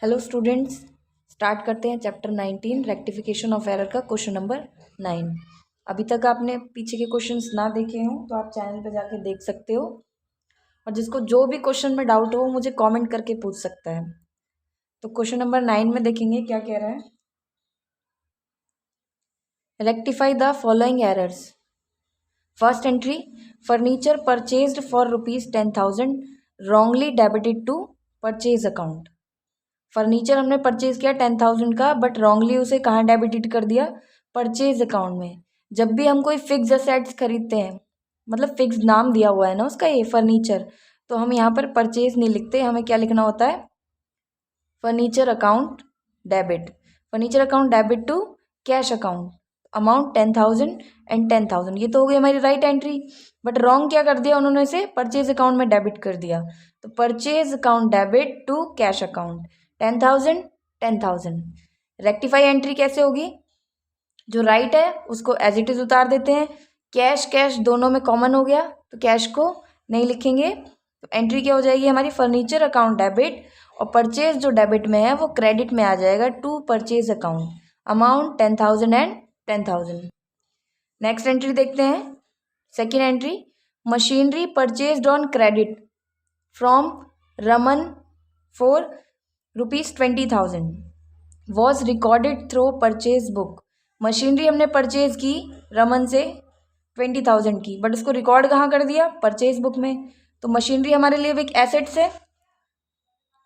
Hello students, start करते हैं chapter 19 rectification of error का क्वेश्चन नंबर 9। अभी तक आपने पीछे के क्वेश्चंस ना देखे हों तो आप चैनल पे जाके देख सकते हो, और जिसको जो भी क्वेश्चन में डाउट हो मुझे कमेंट करके पूछ सकता है। तो क्वेश्चन नंबर 9 में देखेंगे क्या कह रहा है। Rectify the following errors. First entry, furniture purchased for ₹10,000 wrongly debited to purchase account. Furniture हमने परचेज किया 10,000 का, बट रॉन्गली उसे कहाँ डेबिटेड कर दिया? परचेज अकाउंट में। जब भी हम कोई फिक्स असेट्स खरीदते हैं, मतलब फिक्स नाम दिया हुआ है ना उसका, ये फर्नीचर, तो हम यहाँ पर परचेज नहीं लिखते, हमें क्या लिखना होता है? Furniture account debit. Furniture account debit to cash account, amount 10,000 and 10,000। ये तो हो गई हमारी राइट एंट्री। बट रॉन्ग क्या कर दिया उन्होंने? इसे परचेज अकाउंट में डेबिट कर दिया। तो purchase account debit to cash account, 10,000 10,000। Rectify entry कैसे होगी? जो राइट है उसको एज इट इज उतार देते हैं। कैश कैश दोनों में कॉमन हो गया तो कैश को नहीं लिखेंगे। तो एंट्री क्या हो जाएगी हमारी? फर्नीचर अकाउंट डेबिट, और परचेज जो डेबिट में है वो क्रेडिट में आ जाएगा to purchase account, amount 10,000 and 10,000। Next entry देखते हैं। Second entry, machinery purchased on credit from Raman for ₹20,000 was recorded through purchase book. Machinery हमने परचेज की रमन से 20,000 की, बट उसको रिकॉर्ड कहाँ कर दिया? परचेज बुक में। तो मशीनरी हमारे लिए एक एसेट्स है,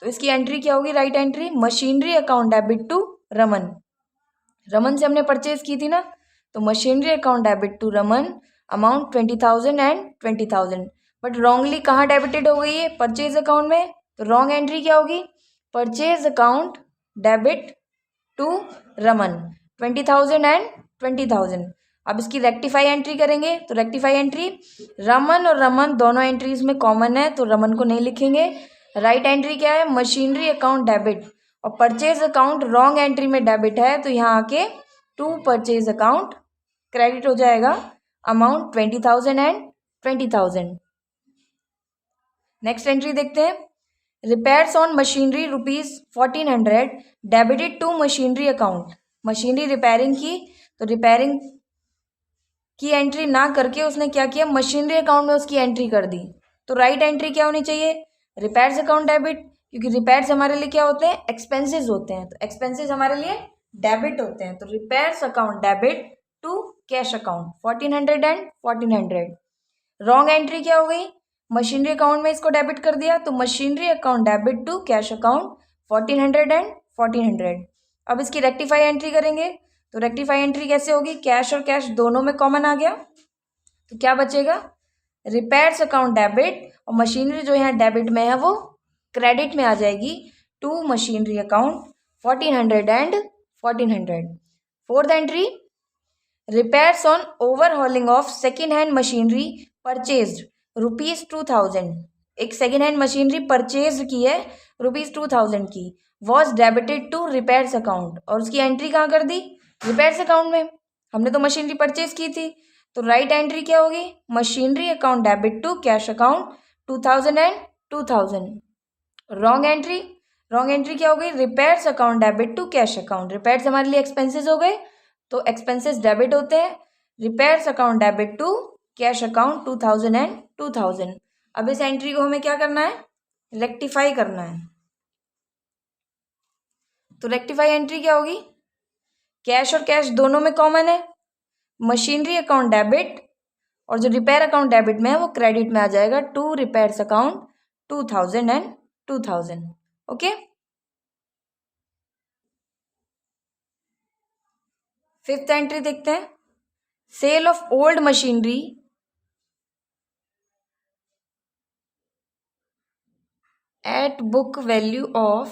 तो इसकी एंट्री क्या होगी? Right entry, machinery account debit to Raman. Raman से हमने परचेज की थी ना, तो machinery account debit to Raman, amount 20,000 and 20,000। But wrongly कहाँ डेबिटेड हो गई है? परचेज अकाउंट में। तो रॉन्ग एंट्री क्या होगी? Purchase account debit to Raman, 20,000 and 20,000। अब इसकी रेक्टिफाई एंट्री करेंगे, तो रेक्टिफाई एंट्री, रमन और रमन दोनों एंट्रीज में कॉमन है तो रमन को नहीं लिखेंगे। राइट एंट्री क्या है? मशीनरी अकाउंट डेबिट, और परचेज अकाउंट रॉन्ग एंट्री में डेबिट है तो यहाँ आके टू परचेज अकाउंट क्रेडिट हो जाएगा, अमाउंट 20,000 एंड 20,000। नेक्स्ट एंट्री देखते हैं। Repairs on machinery ₹1,400 debited to machinery account. Machinery repairing की, तो रिपेयरिंग की एंट्री ना करके उसने क्या किया? मशीनरी अकाउंट में उसकी एंट्री कर दी। तो राइट एंट्री क्या होनी चाहिए? रिपेयर्स अकाउंट डेबिट, क्योंकि रिपेयर्स हमारे लिए क्या होते हैं? एक्सपेंसेस होते हैं, तो एक्सपेंसेस हमारे लिए डेबिट होते हैं। तो repairs account debit to cash account, 1,400 and 1,400। Wrong entry क्या हो गई? मशीनरी अकाउंट में इसको डेबिट कर दिया, तो machinery account debit to cash account, 1,400 and 1,400। अब इसकी रेक्टिफाई एंट्री करेंगे, तो रेक्टिफाई एंट्री कैसे होगी? कैश और कैश दोनों में कॉमन आ गया, तो क्या बचेगा? रिपेयर्स अकाउंट डेबिट, और मशीनरी जो यहाँ डेबिट में है वो क्रेडिट में आ जाएगी to machinery account, 1,400 and 1,400। Fourth entry, repairs on overhauling of second hand machinery purchased ₹2,000। एक सेकेंड हैंड मशीनरी परचेज की है ₹2,000 की, was debited to repairs account, और उसकी एंट्री कहाँ कर दी? रिपेयर्स अकाउंट में। हमने तो मशीनरी परचेज की थी, तो राइट एंट्री क्या होगी? Machinery account debit to cash account, 2,000 and 2,000। Wrong entry, wrong entry क्या हो गई? Repairs account debit to cash account. Repairs हमारे लिए एक्सपेंसेस हो गए, तो एक्सपेंसेस डेबिट होते हैं। Repairs account debit to cash account, 2,000 and 2,000। अब इस एंट्री को हमें क्या करना है? रेक्टिफाई करना है। तो रेक्टिफाई एंट्री क्या होगी? कैश और कैश दोनों में कॉमन है, मशीनरी अकाउंट डेबिट, और जो रिपेयर अकाउंट डेबिट में है वो क्रेडिट में आ जाएगा to repairs account, 2,000 and 2,000। Okay. Fifth entry देखते हैं। Sale of old machinery at book value of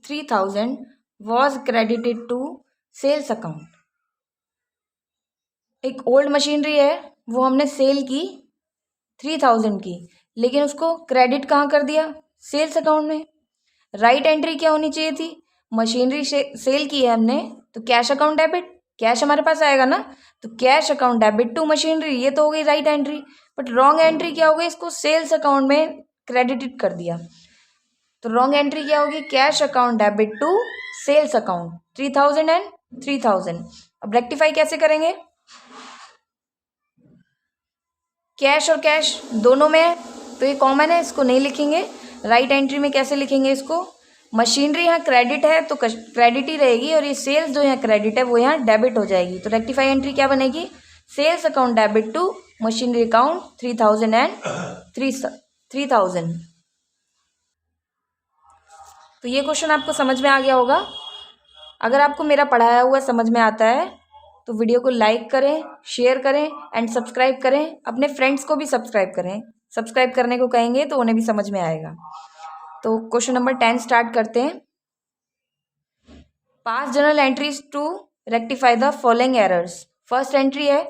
₹3,000 was credited to sales account। एक ओल्ड मशीनरी है, वो हमने सेल की 3,000 की, लेकिन उसको क्रेडिट कहाँ कर दिया? सेल्स अकाउंट में। राइट एंट्री क्या होनी चाहिए थी? मशीनरी सेल की है हमने, तो कैश अकाउंट डेबिट, कैश हमारे पास आएगा ना, तो cash account debit to machinery, ये तो हो गई right entry. But wrong entry क्या हो गई? इसको सेल्स अकाउंट में क्रेडिटेड कर दिया। तो रॉन्ग एंट्री क्या होगी, cash account debit to sales account 3000 and 3000। अब रेक्टिफाई कैसे करेंगे, कैश और कैश दोनों में है तो ये कॉमन है, इसको नहीं लिखेंगे। राइट एंट्री में कैसे लिखेंगे इसको, मशीनरी यहाँ क्रेडिट है तो क्रेडिट ही रहेगी, और ये सेल्स जो यहाँ क्रेडिट है वो यहाँ डेबिट हो जाएगी। तो रेक्टिफाई एंट्री क्या बनेगी, sales account debit to machinery account 3000 and 3000। तो ये क्वेश्चन आपको समझ में आ गया होगा। अगर आपको मेरा पढ़ाया हुआ समझ में आता है तो वीडियो को लाइक करें, शेयर करें एंड सब्सक्राइब करें। अपने फ्रेंड्स को भी सब्सक्राइब करें, सब्सक्राइब करने को कहेंगे तो उन्हें भी समझ में आएगा। तो क्वेश्चन नंबर 10 स्टार्ट करते हैं। Pass journal entries to rectify the following errors. First entry है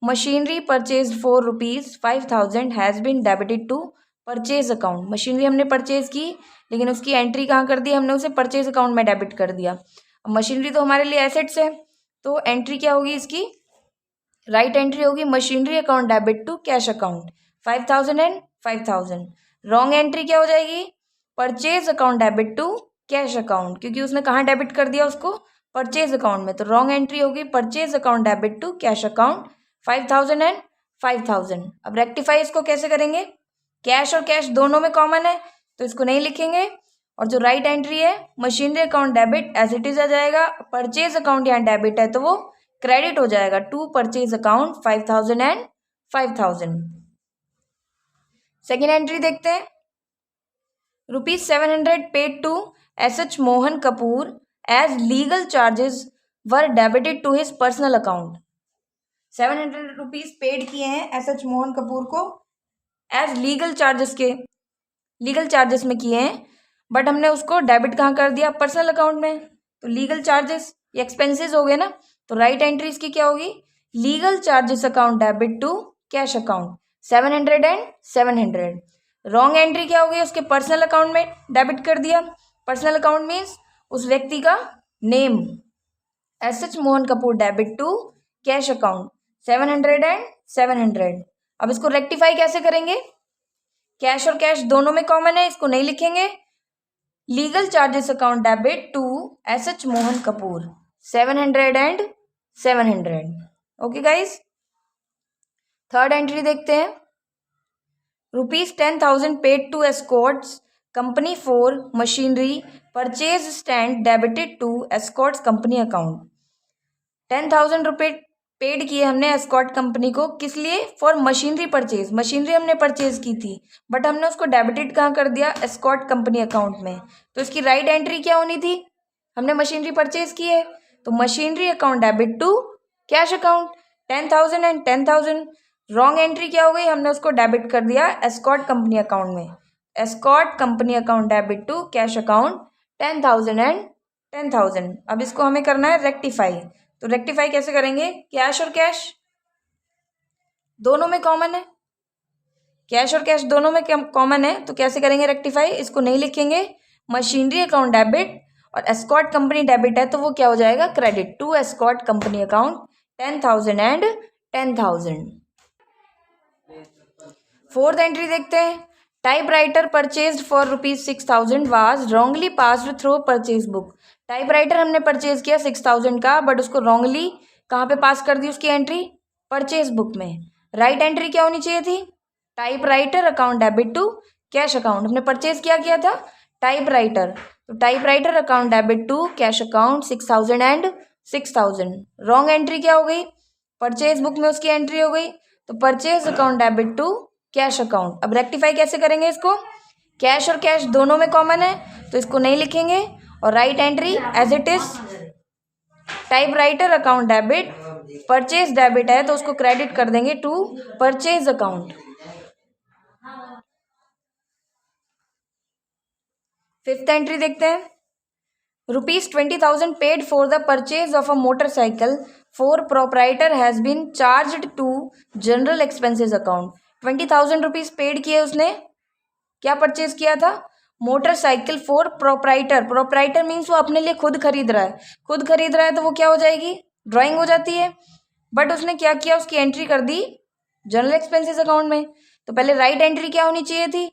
machinery purchase for ₹5,000 has been debited to purchase account. Machinery हमने परचेज की लेकिन उसकी एंट्री कहाँ कर दी, हमने उसे परचेज अकाउंट में डेबिट कर दिया। अब मशीनरी तो हमारे लिए एसेट्स है तो एंट्री क्या होगी इसकी, राइट एंट्री होगी machinery account debit to cash account 5,000 and 5,000। Wrong entry क्या हो जाएगी, purchase account debit to cash account, क्योंकि उसने कहाँ डेबिट कर दिया उसको, परचेज अकाउंट में। तो रॉन्ग एंट्री होगी purchase account debit to cash account 5,000 and 5,000। अब रेक्टिफाई इसको कैसे करेंगे, कैश और कैश दोनों में कॉमन है तो इसको नहीं लिखेंगे, और जो राइट एंट्री है machinery account debit as it is आ जाएगा, परचेज अकाउंट यहाँ डेबिट है तो वो क्रेडिट हो जाएगा to purchase account 5,000 and 5,000। Second entry देखते हैं, ₹700 paid to SH Mohan Kapoor as legal charges were debited to his personal account. 700 rupees paid किए हैं SH मोहन कपूर को एज लीगल चार्जेस में किए हैं, बट हमने उसको डेबिट कहाँ कर दिया, पर्सनल अकाउंट में। तो लीगल चार्जेस ये एक्सपेंसेस हो गए ना, तो राइट एंट्री इसकी क्या होगी, legal charges account debit to cash account 700 and 700। Wrong entry क्या होगी, उसके पर्सनल अकाउंट में डेबिट कर दिया। पर्सनल अकाउंट मीन्स उस व्यक्ति का name, SH Mohan Kapoor debit to cash account 700 and 700। अब इसको रेक्टिफाई कैसे करेंगे, कैश और कैश दोनों में कॉमन है, इसको नहीं लिखेंगे। Legal charges account debit to SH Mohan Kapoor 700 and 700। Okay guys, third entry देखते हैं, ₹10,000 paid to Escorts company for machinery purchase stand debited to Escorts company account. 10,000 रुपये पेड किए हमने एस्कॉर्ट कंपनी को, किस लिए, फॉर मशीनरी परचेज। मशीनरी हमने purchase की थी बट हमने उसको डेबिटेड कहाँ कर दिया, एस्कॉर्ट कंपनी अकाउंट में। तो इसकी राइट एंट्री क्या होनी थी, हमने मशीनरी परचेज की है तो machinery account debit to cash account 10,000 and 10,000। Wrong entry क्या हो गई, हमने उसको डेबिट कर दिया एस्कॉर्ट कंपनी अकाउंट में। Escort company account debit to cash account 10,000 and 10,000। अब इसको हमें करना है रेक्टिफाई। तो रेक्टिफाई कैसे करेंगे, कैश और कैश दोनों में कॉमन है, कैश और कैश दोनों में कॉमन है तो कैसे करेंगे रेक्टिफाई, इसको नहीं लिखेंगे। मशीनरी अकाउंट डेबिट और एस्कॉर्ट कंपनी डेबिट है तो वो क्या हो जाएगा, credit to Escort company account 10,000 and 10,000। Fourth entry देखते हैं, typewriter purchased for ₹6,000 was wrongly passed through purchase book. Typewriter हमने परचेज किया 6,000 का बट उसको रॉन्गली कहाँ पे पास कर दी उसकी एंट्री, परचेज बुक में। राइट एंट्री क्या होनी चाहिए थी, typewriter account debit to cash account. हमने परचेज किया था टाइपराइटर, तो typewriter account debit to cash account 6,000 and 6,000। Wrong entry क्या हो गई, परचेज बुक में उसकी एंट्री हो गई तो purchase account debit to cash account. अब रेक्टिफाई कैसे करेंगे इसको, कैश और कैश दोनों में कॉमन है तो इसको नहीं लिखेंगे, और right entry as it is typewriter account debit, purchase debit है तो उसको क्रेडिट कर देंगे to purchase account. Fifth entry देखते हैं, ₹20,000 paid for the purchase of a motorcycle for proprietor has been charged to general expenses account. 20,000 rupees paid किए उसने, क्या परचेज किया था, motorcycle for proprietor. Proprietor means वो अपने लिए खुद खरीद रहा है, खुद खरीद रहा है तो वो क्या हो जाएगी, ड्राइंग हो जाती है। बट उसने क्या किया, उसकी एंट्री कर दी जनरल एक्सपेंसेस अकाउंट में। तो पहले राइट एंट्री क्या होनी चाहिए थी,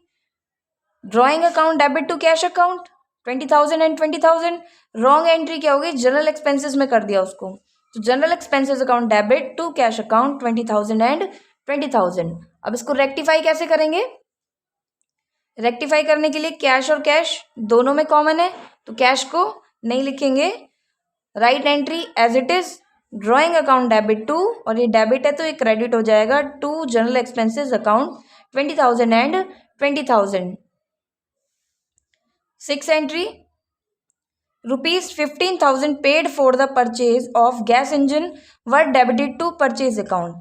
drawing account debit to cash account 20,000 and 20,000। Wrong entry क्या होगी, जनरल एक्सपेंसेस में कर दिया उसको, तो general expenses account debit to cash account 20,000 and 20,000। अब इसको रेक्टिफाई कैसे करेंगे, रेक्टिफाई करने के लिए कैश और कैश दोनों में कॉमन है, तो कैश को नहीं लिखेंगे, right entry as it is, drawing account debit to, और ये डेबिट है तो ये क्रेडिट हो जाएगा to general expenses account 20,000 and 20,000। 6 entry, ₹15,000 paid for the purchase of gas engine were debited to purchase account.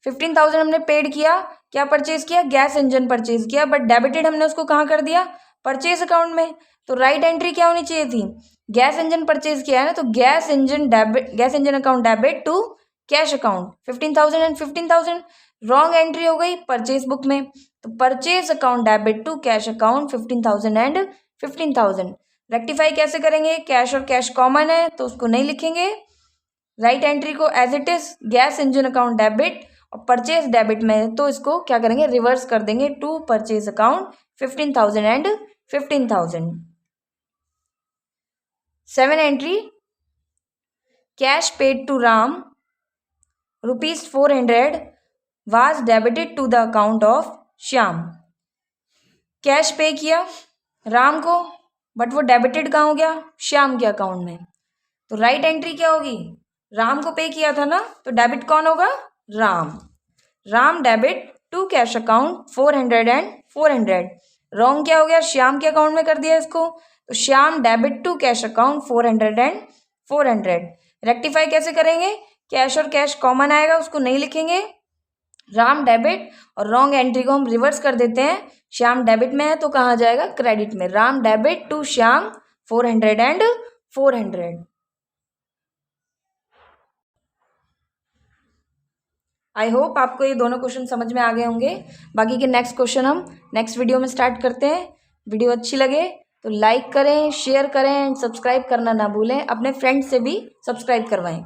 15,000 हमने पेड किया, क्या परचेज किया, गैस इंजन परचेज किया, बट डेबिटेड हमने उसको कहाँ कर दिया, परचेज अकाउंट में। तो राइट एंट्री क्या होनी चाहिए थी, गैस इंजन परचेज किया है ना, तो gas engine account debit to cash account 15,000 and 15,000। Wrong entry हो गई परचेज बुक में, तो purchase account debit to cash account 15,000 and 15,000। Rectify कैसे करेंगे, कैश और कैश कॉमन है तो उसको नहीं लिखेंगे, राइट एंट्री को as it is, gas engine account debit और परचेज डेबिट में, तो इसको क्या करेंगे, रिवर्स कर देंगे to purchase account 15,000 and 15,000। 7 entry, cash paid to Ram ₹400 was debited to the account of Shyam. Cash pay किया राम को, बट वो डेबिटेड कहाँ हो गया, श्याम के अकाउंट में। तो राइट एंट्री क्या होगी, राम को पे किया था ना, तो डेबिट कौन होगा, Ram debit to cash account 400 and 400। Wrong क्या हो गया, श्याम के अकाउंट में कर दिया इसको, तो Shyam debit to cash account 400 and 400। Rectify कैसे करेंगे, कैश और कैश कॉमन आएगा उसको नहीं लिखेंगे, राम डेबिट, और रॉन्ग एंट्री को हम रिवर्स कर देते हैं, श्याम डेबिट में है तो कहाँ जाएगा, क्रेडिट में, Ram debit to Shyam 400 and 400। I hope आपको ये दोनों क्वेश्चन समझ में आ गए होंगे। बाकी के नेक्स्ट क्वेश्चन हम नेक्स्ट वीडियो में स्टार्ट करते हैं। वीडियो अच्छी लगे तो लाइक करें, शेयर करें एंड सब्सक्राइब करना ना भूलें, अपने फ्रेंड्स से भी सब्सक्राइब करवाएं।